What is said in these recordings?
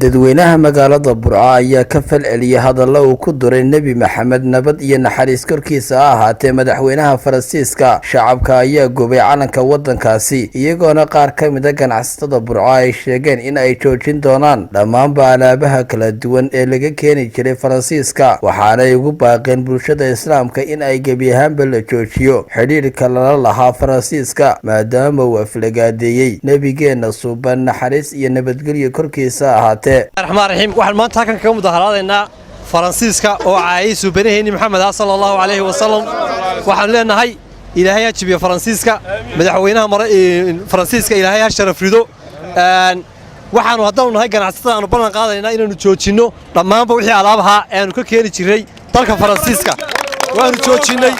dadweynaha magaalada Burco ayaa ka falceliyay hadallo uu ku duray Nabi Maxamed nabad iyo naxariis korkiisa ahaatee madaxweynaha Faransiiska shacabka ayaa gubay calanka wadankaasi iyagoona qaar ka mid ah ganacsatada Burco ay sheegeen in ay joojin doonaan dhammaan alaabaha kala duwan ee laga keeni jiray Faransiiska waxaana ay ugu baaqeen bulshada Islaamka in ay gebi ahaanba la joojiyo xiriirka lala lahaa Faransiiska maadaama uu aflagaadeeyay nabigeena suuban naxariis iyo nabadgelyo korkiisa ahaatee الرحمن الرحيم waxaan maanta halkan ka mudaharaadayna Faransiiska oo caayis banaheeni Maxamed sallallahu alayhi wa sallam waxaan leenahay Ilaahay ha jibiyo Faransiiska madaxweynaha Faransiiska Ilaahay ha sharaf rido waxaanu hadda nahay ganacsatada aanu ballan qaadayna inaanu joojino dhamaanba wixii alaabaha aanu ka keeni jiray dalka Faransiiska waanu joojinay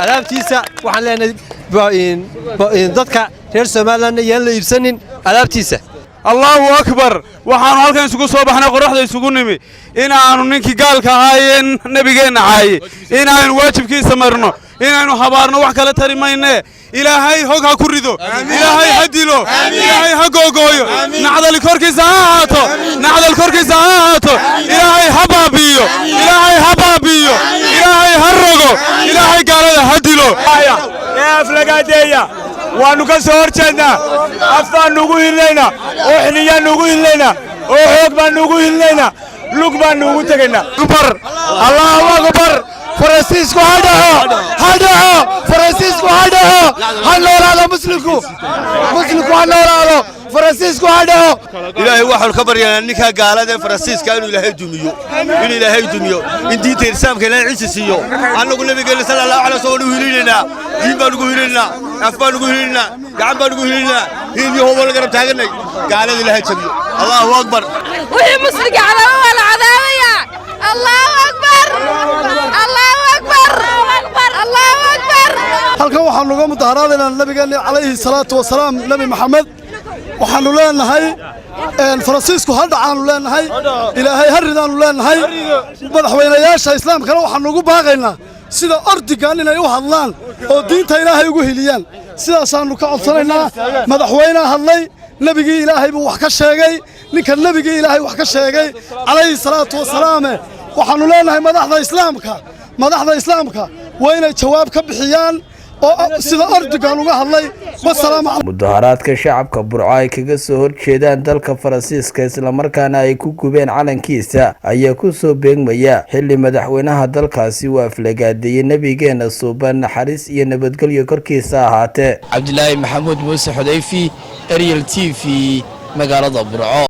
alaabtiisa waxaan leenahay dadka reer Soomaaliland yaan la iibsanin alaabtiisa الله أكبر وحنا هالكن سكوا صباح حنا قرحنا يسكون نمي إن أنا ننكي قال كهاين نبينا عاي إن أنا واجب كي سمرنا إن أنا حبارنا وحكلا تري ما إنه إلهي هوك كوردو إلهي هديلو إلهي هجوجويو نعدل الكركي زهاتو نعدل الكركي زهاتو إلهي حبابيو إلهي حبابيو إلهي هرجو إلهي قال هديلو يا فلقادية ونكسر جنا أفضل نقول لنا وحنيا نقول لنا وحب نقول لنا لقبا نقول تجنا أكبر الله أكبر فرانسيسكو هذا فرانسيسكو هذا هنورا مسلمكو هنورا فرانسيسكو هذا إلهي واحد خبر يعني إنك قال هذا فرانسيسكو إنه إلهي دميو إنه إلهي دميو إن دي ترسام كنا عيش سيو أنا أقول لك صلى الله عليه وسلم هيلنا جيبا نقول لنا أفضل نقول لنا قعبا نقول لنا هي هو اللي قرب تاجرنا قال هذا إلهي دميو الله أكبر وهي مسلك على ولا عذابية الله أكبر الله أكبر الله أكبر halkan waxaan uga mudaharaadaynaa nabigeena calayhi salaatu wasalaam nabi maxamed waxaanu leenahay Faransiisku hal dhacaanu leenahay ilaahay haridaanu leenahay madaxweynayaasha islaamkana waxaanu ugu baaqaynaa sida ordigan inay u hadlaan oo diinta ilaahay ugu hiliyaan sidaasaanu ka codsanaynaa madaxweynaha hadlay nabigii ilaahay buu wax ka sheegay ninka nabigii ilaahay wax ka sheegay calayhi salaatu wasalaam waxaanu leenahay madaxda islaamka waa inay jawaab ka bixiyaan sida ordigan uga hadlay mudaharaadka shacabka Burco ay kaga soo horjeedaan dalka Faransiiska isla markaana ay ku gubeen calankiisa ayaa ku soo beegmaya xilli madaxweynaha dalkaasi uu aflagaadeeyay nabigeena suuban naxariis iyo nabadgelyo korkiisa ahaatee Cabdilaahi Maxamuud Muuse Xudayfi Ariel TV magaalada Burco.